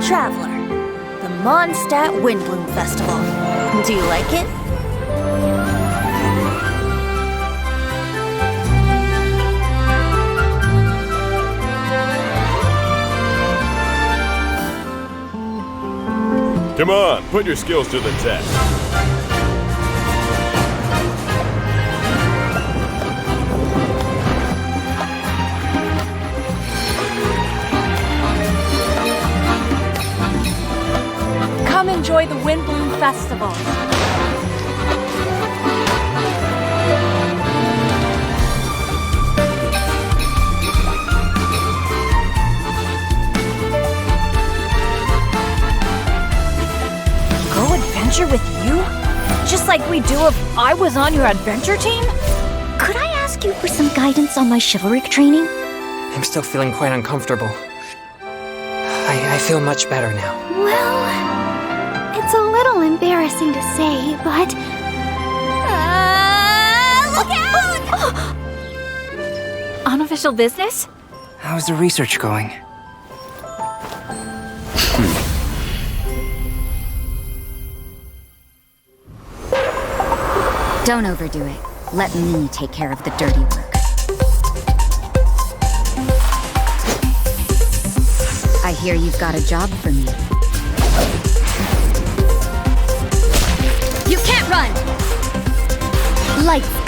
Traveler, the Mondstadt Windbloom Festival. Do you like it? Come on, put your skills to the test. Come enjoy the Windbloom Festival. Go adventure with you? Just like we do if I was on your adventure team? Could I ask you for some guidance on my chivalric training? I'm still feeling quite uncomfortable. I feel much better now. Well, it's a little embarrassing to say, but... Look out! Unofficial business? How's the research going? Don't overdo it. Let me take care of the dirty work. I hear you've got a job for me. You can't run! Lights out.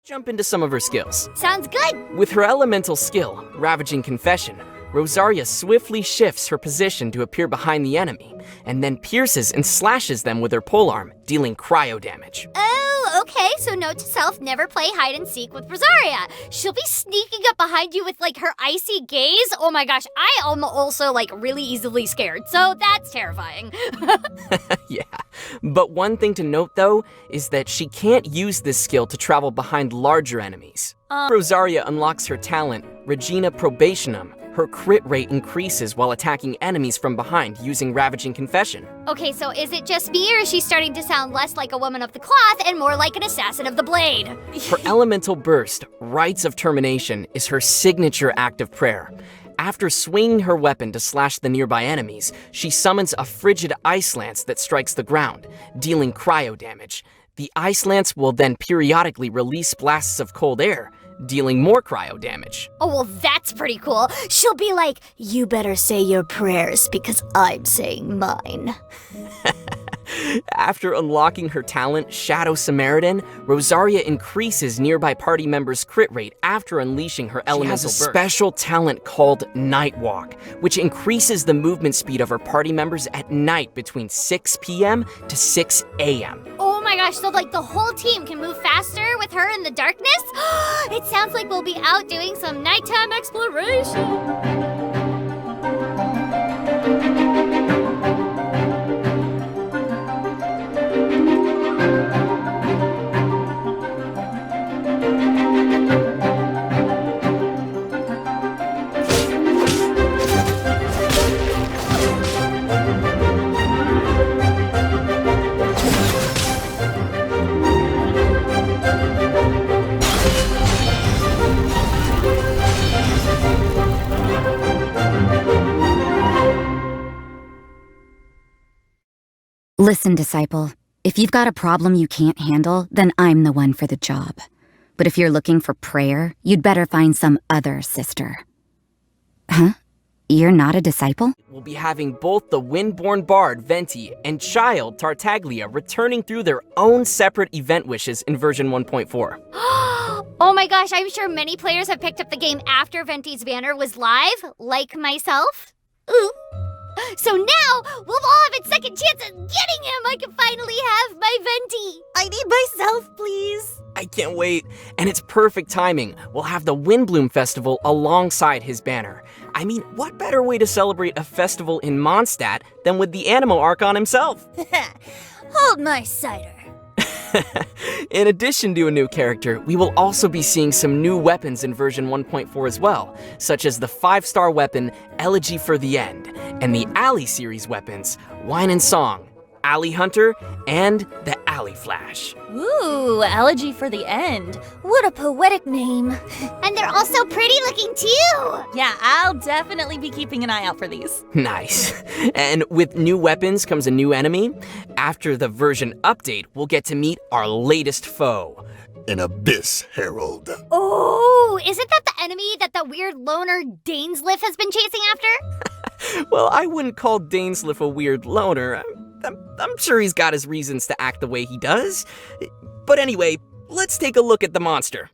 Jump into some of her skills. Sounds good! With her elemental skill, Ravaging Confession, Rosaria swiftly shifts her position to appear behind the enemy, and then pierces and slashes them with her polearm, dealing cryo damage. Oh, okay, so note to self, never play hide and seek with Rosaria. She'll be sneaking up behind you with, like, her icy gaze. Oh my gosh, I am also, like, really easily scared, so that's terrifying. Yeah, but one thing to note though, is that she can't use this skill to travel behind larger enemies. Rosaria unlocks her talent, Regina Probationum. Her crit rate increases while attacking enemies from behind using Ravaging Confession. Okay, so is it just me, or is she starting to sound less like a woman of the cloth and more like an assassin of the blade? Her elemental burst, Rites of Termination, is her signature act of prayer. After swinging her weapon to slash the nearby enemies, she summons a frigid ice lance that strikes the ground, dealing cryo damage. The ice lance will then periodically release blasts of cold air, dealing more cryo damage. Oh, well, that's pretty cool. She'll be like, you better say your prayers because I'm saying mine. After unlocking her talent, Shadow Samaritan, Rosaria increases nearby party members' crit rate after unleashing her elemental burst. She has a special talent called Night Walk, which increases the movement speed of her party members at night between 6 p.m. to 6 a.m. Oh my gosh, so like the whole team can move faster with her in the darkness? It sounds like we'll be out doing some nighttime exploration. Listen, Disciple. If you've got a problem you can't handle, then I'm the one for the job. But if you're looking for prayer, you'd better find some other sister. Huh? You're not a disciple? We'll be having both the Windborn Bard, Venti, and Child, Tartaglia, returning through their own separate event wishes in version 1.4. Oh my gosh, I'm sure many players have picked up the game after Venti's banner was live, like myself. Ooh. So now, we'll all have a second chance at getting him! I can finally have my Venti! I need myself, please. I can't wait. And it's perfect timing. We'll have the Windbloom Festival alongside his banner. I mean, what better way to celebrate a festival in Mondstadt than with the Animo Archon himself? Hold my cider. In addition to a new character, we will also be seeing some new weapons in version 1.4 as well, such as the 5-star weapon Elegy for the End, and the Alley series weapons Wine and Song, Alley Hunter, and the Alley Flash. Ooh, Elegy for the End. What a poetic name. And they're also pretty looking too! Yeah, I'll definitely be keeping an eye out for these. Nice. And with new weapons comes a new enemy. After the version update, we'll get to meet our latest foe. An Abyss Herald. Oh, isn't that the enemy that the weird loner Dainsliff has been chasing after? Well, I wouldn't call Dainsliff a weird loner. I'm sure he's got his reasons to act the way he does. But anyway, let's take a look at the monster.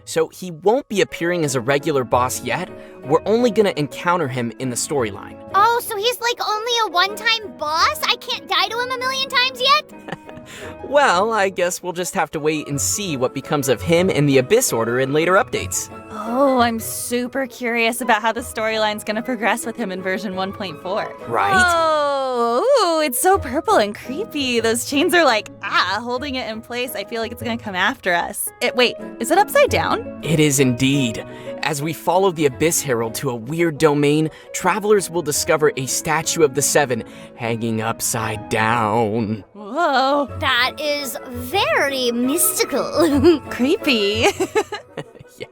So he won't be appearing as a regular boss yet. We're only gonna encounter him in the storyline. Oh, so he's like only a one-time boss? I can't die to him a million times yet? Well, I guess we'll just have to wait and see what becomes of him and the Abyss Order in later updates. Oh, I'm super curious about how the storyline's gonna progress with him in version 1.4. Right? Oh, ooh, it's so purple and creepy. Those chains are like, holding it in place. I feel like it's gonna come after us. Wait, is it upside down? It is indeed. As we follow the Abyss Herald to a weird domain, travelers will discover a statue of the Seven hanging upside down. Whoa. That is very mystical. Creepy. Yeah.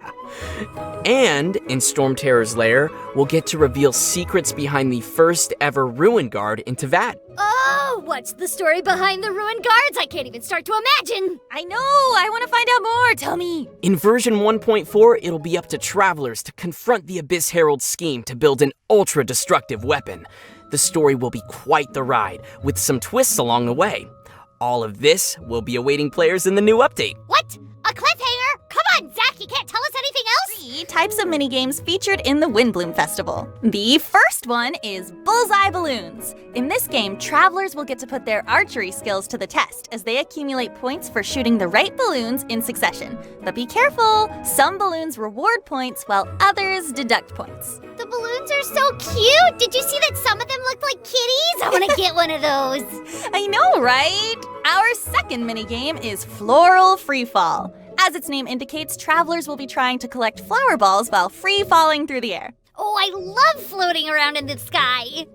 And in Storm Terror's lair, we'll get to reveal secrets behind the first ever Ruin Guard in Teyvat. Oh, what's the story behind the ruined guards? I can't even start to imagine. I know, I want to find out more. Tell me. In version 1.4, it'll be up to travelers to confront the Abyss Herald's scheme to build an ultra-destructive weapon. The story will be quite the ride, with some twists along the way. All of this will be awaiting players in the new update. What? A cliffhanger? Come on, Zach, you can't tell us anything else? 3 types of minigames featured in the Windbloom Festival. The first one is Bullseye Balloons. In this game, travelers will get to put their archery skills to the test as they accumulate points for shooting the right balloons in succession. But be careful, some balloons reward points while others deduct points. The balloons are so cute. Did you see that some of them looked like kitties? I want to get one of those. I know, right? Our second minigame is Floral Freefall. As its name indicates, travelers will be trying to collect flower balls while free falling through the air. Oh, I love floating around in the sky.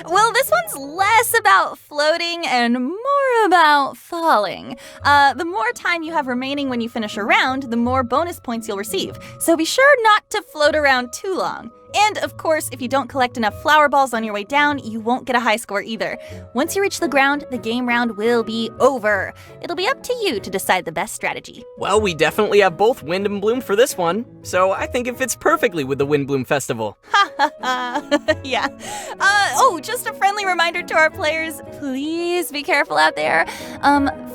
Well, this one's less about floating and more about falling. The more time you have remaining when you finish a round, the more bonus points you'll receive. So be sure not to float around too long. And, of course, if you don't collect enough flower balls on your way down, you won't get a high score either. Once you reach the ground, the game round will be over. It'll be up to you to decide the best strategy. Well, we definitely have both Wind and Bloom for this one, so I think it fits perfectly with the Wind Bloom Festival. Ha ha ha. Yeah. Just a friendly reminder to our players, please be careful out there.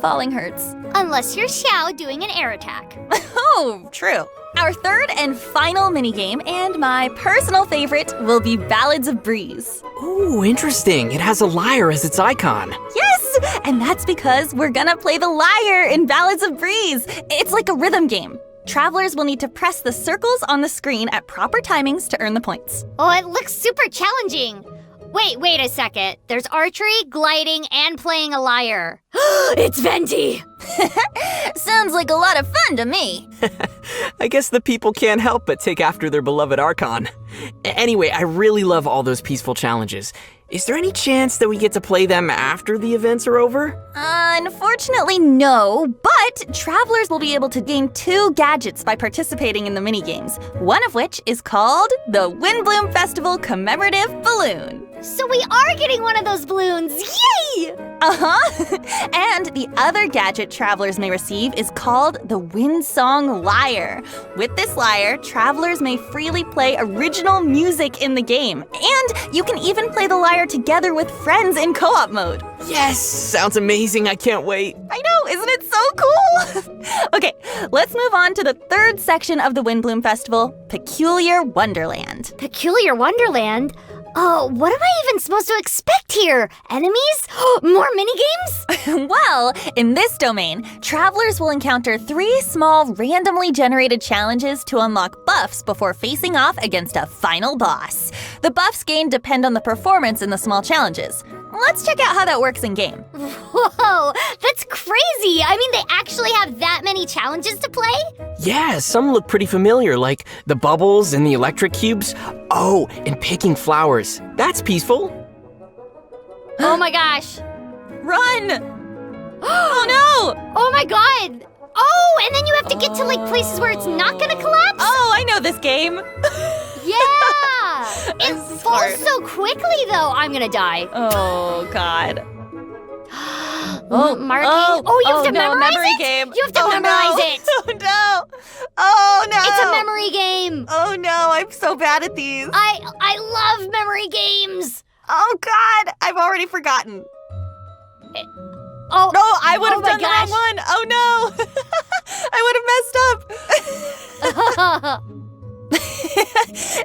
Falling hurts. Unless you're Xiao doing an air attack. Oh, true. Our third and final minigame, and my personal favorite, will be Ballads of Breeze. Ooh, interesting. It has a lyre as its icon. Yes! And that's because we're gonna play the lyre in Ballads of Breeze. It's like a rhythm game. Travelers will need to press the circles on the screen at proper timings to earn the points. Oh, it looks super challenging. Wait a second. There's archery, gliding, and playing a lyre. It's Venti! Sounds like a lot of fun to me. I guess the people can't help but take after their beloved Archon. Anyway, I really love all those peaceful challenges. Is there any chance that we get to play them after the events are over? Unfortunately, no, but travelers will be able to gain 2 gadgets by participating in the minigames, one of which is called the Wind Bloom Festival Commemorative Balloon. So we are getting one of those balloons! Yay! Uh-huh. And the other gadget travelers may receive is called the Wind Song Lyre. With this lyre, travelers may freely play original music in the game, and you can even play the lyre together with friends in co-op mode. Yes! Sounds amazing. I can't wait. I know, isn't it so cool? Okay, let's move on to the third section of the Wind Bloom Festival, Peculiar Wonderland. Peculiar Wonderland? Oh, what am I even supposed to expect here? Enemies? More minigames? Well, in this domain, travelers will encounter 3 small randomly generated challenges to unlock buffs before facing off against a final boss. The buffs gained depend on the performance in the small challenges. Let's check out how that works in game. Whoa, that's crazy! I mean, they actually have that many challenges to play? Yeah, some look pretty familiar, like the bubbles and the electric cubes. Oh, and picking flowers. That's peaceful. Oh my gosh. Run! Oh no! Oh my god! Oh, and then you have to get to like places where it's not gonna collapse? Oh, I know this game. Yeah! It This is falls hard. so quickly though, I'm gonna die. Oh god. Marking? You have to no, memorize memory it? game. You have to memorize it! Oh no! Oh no! It's a memory game! Oh no, I'm so bad at these. I love memory games! Oh god, I've already forgotten. Oh, No, I would have my done the wrong gosh. one. Oh no! I would have messed up.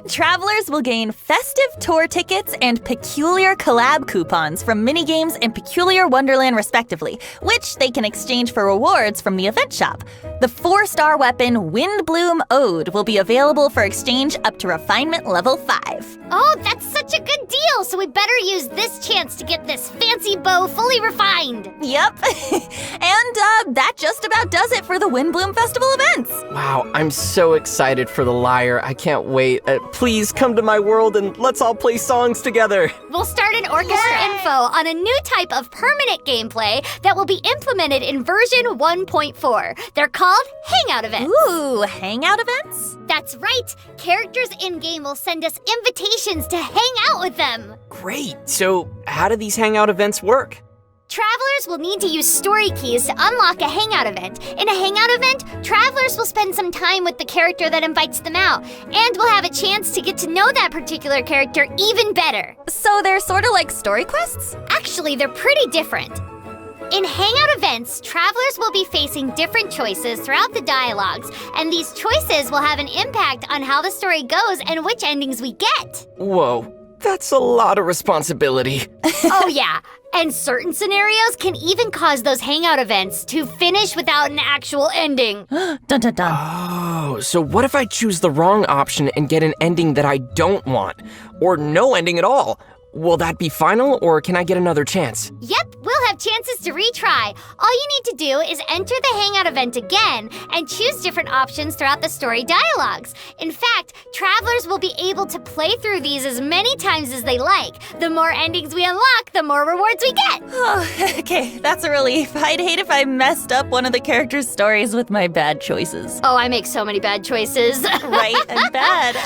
Travelers will gain festive tour tickets and peculiar collab coupons from minigames and Peculiar Wonderland respectively, which they can exchange for rewards from the event shop. The 4-star weapon Wind Bloom Ode will be available for exchange up to refinement level 5. Oh, that's such a good deal, so we better use this chance to get this fancy bow fully refined. Yep. And that just about does it for the Wind Bloom Festival events. Wow, I'm so excited for the lyre. I can't wait. Please come to my world and let's all play songs together. We'll start an orchestra info on a new type of permanent gameplay that will be implemented in version 1.4. They're called Hangout Events. Ooh, Hangout Events? That's right. Characters in-game will send us invitations to hang out with them. Great. So, how do these hangout events work? Travelers will need to use story keys to unlock a hangout event. In a hangout event, travelers will spend some time with the character that invites them out, and will have a chance to get to know that particular character even better. So they're sort of like story quests? Actually, they're pretty different. In hangout events, travelers will be facing different choices throughout the dialogues, and these choices will have an impact on how the story goes and which endings we get. Whoa, that's a lot of responsibility. Oh yeah, and certain scenarios can even cause those hangout events to finish without an actual ending. Dun dun dun. Oh, so what if I choose the wrong option and get an ending that I don't want? Or no ending at all? Will that be final, or can I get another chance? Yep, we'll have chances to retry. All you need to do is enter the Hangout event again and choose different options throughout the story dialogues. In fact, travelers will be able to play through these as many times as they like. The more endings we unlock, the more rewards we get. Oh, okay, that's a relief. I'd hate if I messed up one of the characters' stories with my bad choices. Oh, I make so many bad choices. Right, and bad.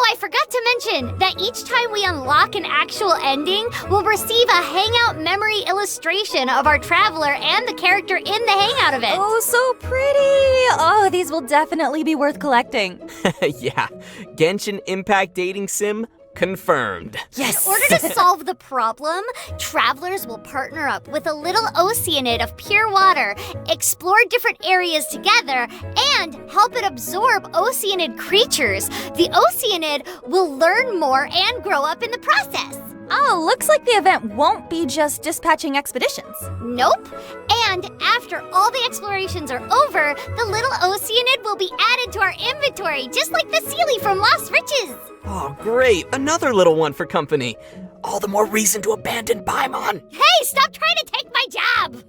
I forgot to mention that each time we unlock an actual ending, we'll receive a Hangout memory illustration of our traveler and the character in the Hangout event. Oh, so pretty! Oh, these will definitely be worth collecting. Yeah, Genshin Impact Dating Sim confirmed. Yes! In order to solve the problem, travelers will partner up with a little oceanid of pure water, explore different areas together, and help it absorb oceanid creatures. The oceanid will learn more and grow up in the process. Oh, looks like the event won't be just dispatching expeditions. Nope. And after all the explorations are over, the little oceanid will be added to our inventory, just like the Sealy from Lost Riches. Oh, great. Another little one for company. All the more reason to abandon Paimon. Hey, stop trying to take my job!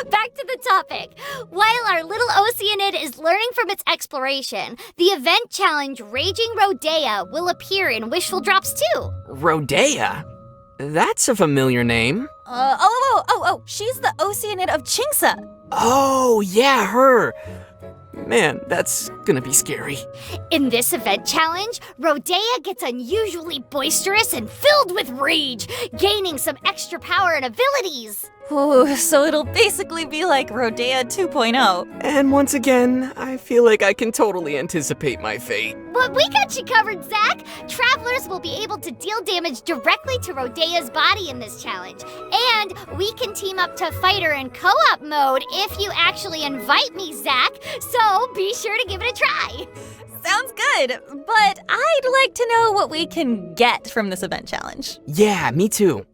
Back to the topic. While our little oceanid is learning from its exploration, the event challenge Raging Rodeo will appear in Wishful Drops too. Rodea? That's a familiar name. She's the Oceanid of Chingsa. Oh, yeah, her. Man, that's gonna be scary. In this event challenge, Rodea gets unusually boisterous and filled with rage, gaining some extra power and abilities. Ooh, so it'll basically be like Rodea 2.0. And once again, I feel like I can totally anticipate my fate. But we got you covered, Zach! Travelers will be able to deal damage directly to Rodea's body in this challenge. And we can team up to fight her in co-op mode if you actually invite me, Zach. So be sure to give it a try. Sounds good, but I'd like to know what we can get from this event challenge. Yeah, me too.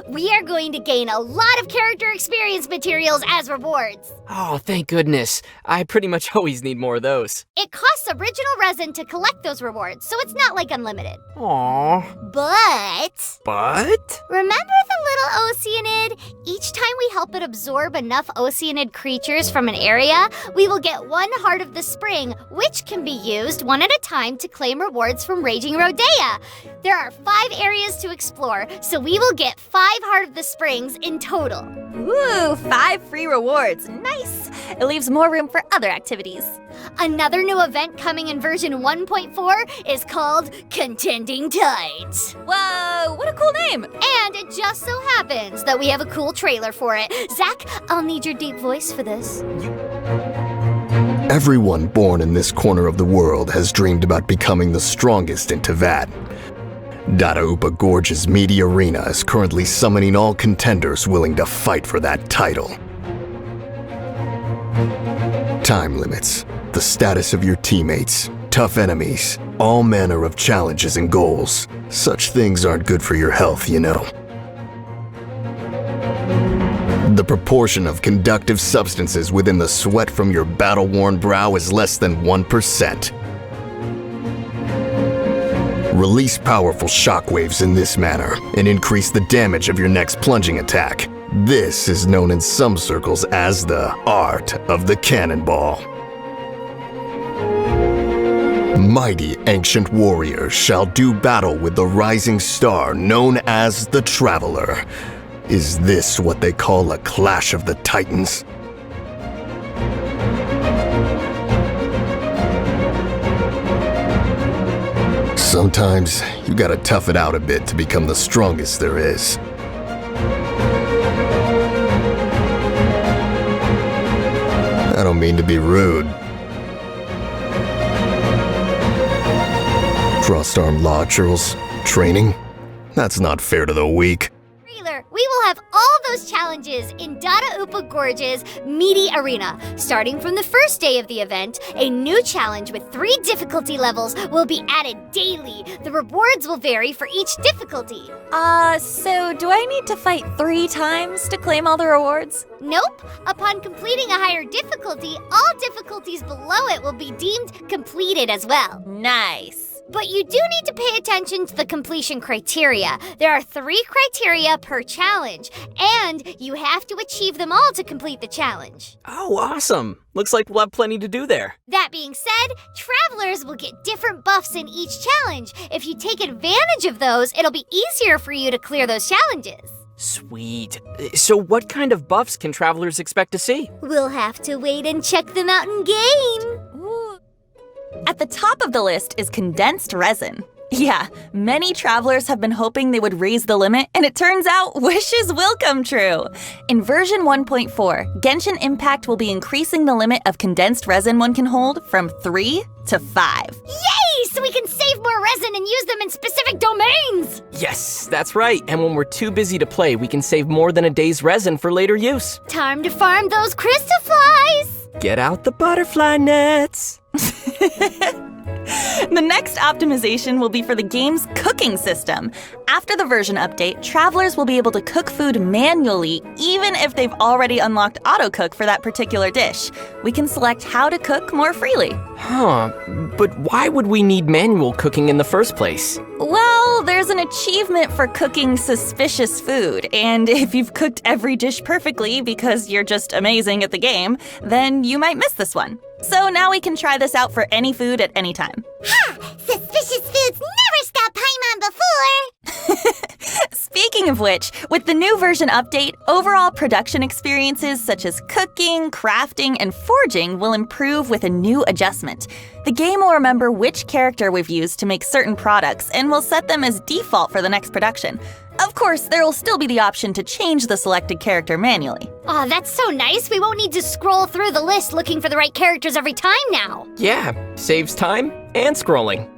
We are going to gain a lot of character experience materials as rewards. Oh, thank goodness. I pretty much always need more of those. It costs original resin to collect those rewards, so it's not like unlimited. Aww. But But? remember the little oceanid? Each time we help it absorb enough oceanid creatures from an area, we will get 1 Heart of the Spring, which can be used one at a time to claim rewards from Raging Rodea. There are 5 areas to explore, so we will get 5 Heart of the Springs in total. Ooh, 5 free rewards. Nice. It leaves more room for other activities. Another new event coming in version 1.4 is called Contending Tides. Whoa, what a cool name. And it just so happens that we have a cool trailer for it. Zach, I'll need your deep voice for this. Everyone born in this corner of the world has dreamed about becoming the strongest in Teyvat. Dada Gorge's meaty arena is currently summoning all contenders willing to fight for that title. Time limits, the status of your teammates, tough enemies, all manner of challenges and goals. Such things aren't good for your health, you know. The proportion of conductive substances within the sweat from your battle-worn brow is less than 1%. Release powerful shockwaves in this manner and increase the damage of your next plunging attack. This is known in some circles as the art of the cannonball. Mighty ancient warriors shall do battle with the rising star known as the Traveler. Is this what they call a clash of the titans? Sometimes you gotta tough it out a bit to become the strongest there is. I don't mean to be rude. Cross-arm launchers, training? That's not fair to the weak. We will have all those challenges in Dada Gorge's meaty arena. Starting from the first day of the event, a new challenge with 3 difficulty levels will be added daily. The rewards will vary for each difficulty. So do I need to fight 3 times to claim all the rewards? Nope. Upon completing a higher difficulty, all difficulties below it will be deemed completed as well. Nice. But you do need to pay attention to the completion criteria. There are 3 criteria per challenge, and you have to achieve them all to complete the challenge. Oh, awesome. Looks like we'll have plenty to do there. That being said, travelers will get different buffs in each challenge. If you take advantage of those, it'll be easier for you to clear those challenges. Sweet. So what kind of buffs can travelers expect to see? We'll have to wait and check them out in game. At the top of the list is condensed resin. Yeah, many travelers have been hoping they would raise the limit, and it turns out wishes will come true. In version 1.4, Genshin Impact will be increasing the limit of condensed resin one can hold from 3 to 5. Yay! So we can save more resin and use them in specific domains! Yes, that's right. And when we're too busy to play, we can save more than a day's resin for later use. Time to farm those crystal flies! Get out the butterfly nets. The next optimization will be for the game's cooking system. After the version update, travelers will be able to cook food manually even if they've already unlocked autocook for that particular dish. We can select how to cook more freely. Huh, but why would we need manual cooking in the first place? Well, there's an achievement for cooking suspicious food, and if you've cooked every dish perfectly because you're just amazing at the game, then you might miss this one. So now we can try this out for any food at any time. Ha! Suspicious foods never stop Paimon before! Speaking of which, with the new version update, overall production experiences such as cooking, crafting, and forging will improve with a new adjustment. The game will remember which character we've used to make certain products and will set them as default for the next production. Of course, there will still be the option to change the selected character manually. Oh, that's so nice. We won't need to scroll through the list looking for the right characters every time now. Yeah, saves time and scrolling.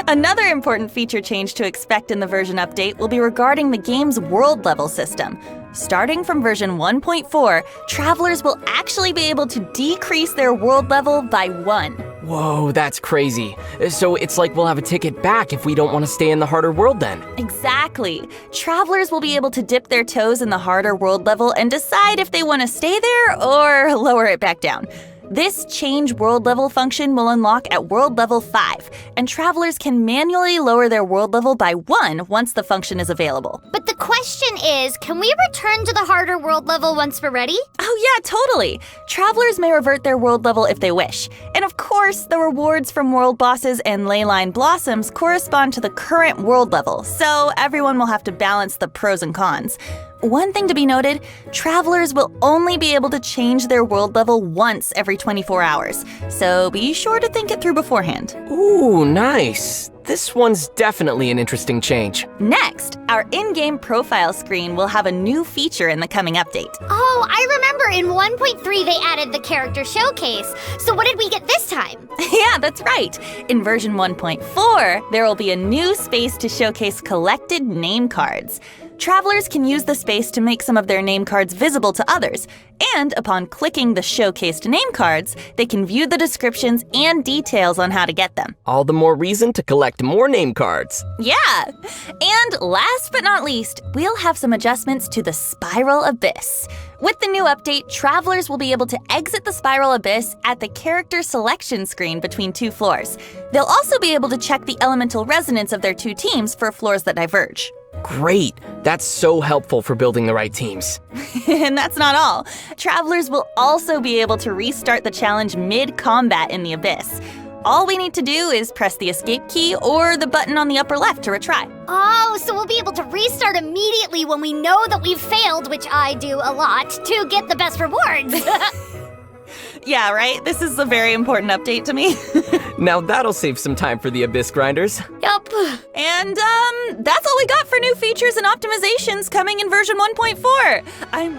Another important feature change to expect in the version update will be regarding the game's world level system. Starting from version 1.4, travelers will actually be able to decrease their world level by 1. Whoa, that's crazy. So it's like we'll have a ticket back if we don't want to stay in the harder world then. Exactly. Travelers will be able to dip their toes in the harder world level and decide if they want to stay there or lower it back down. This change world level function will unlock at world level 5, and travelers can manually lower their world level by 1 once the function is available. But the question is, can we return to the harder world level once we're ready? Oh yeah, totally! Travelers may revert their world level if they wish. And of course, the rewards from world bosses and leyline blossoms correspond to the current world level, so everyone will have to balance the pros and cons. One thing to be noted, travelers will only be able to change their world level once every 24 hours, so be sure to think it through beforehand. Ooh, nice. This one's definitely an interesting change. Next, our in-game profile screen will have a new feature in the coming update. Oh, I remember in 1.3 they added the character showcase. So what did we get this time? Yeah, that's right. In version 1.4, there will be a new space to showcase collected name cards. Travelers can use the space to make some of their name cards visible to others, and upon clicking the showcased name cards, they can view the descriptions and details on how to get them. All the more reason to collect more name cards. Yeah! And last but not least, we'll have some adjustments to the Spiral Abyss. With the new update, travelers will be able to exit the Spiral Abyss at the character selection screen between 2 floors. They'll also be able to check the elemental resonance of their 2 teams for floors that diverge. Great! That's so helpful for building the right teams. And that's not all. Travelers will also be able to restart the challenge mid-combat in the Abyss. All we need to do is press the escape key or the button on the upper left to retry. Oh, so we'll be able to restart immediately when we know that we've failed, which I do a lot, to get the best rewards. Yeah, right? This is a very important update to me. Now that'll save some time for the Abyss grinders. Yup. And that's all we got for new features and optimizations coming in version 1.4. I'm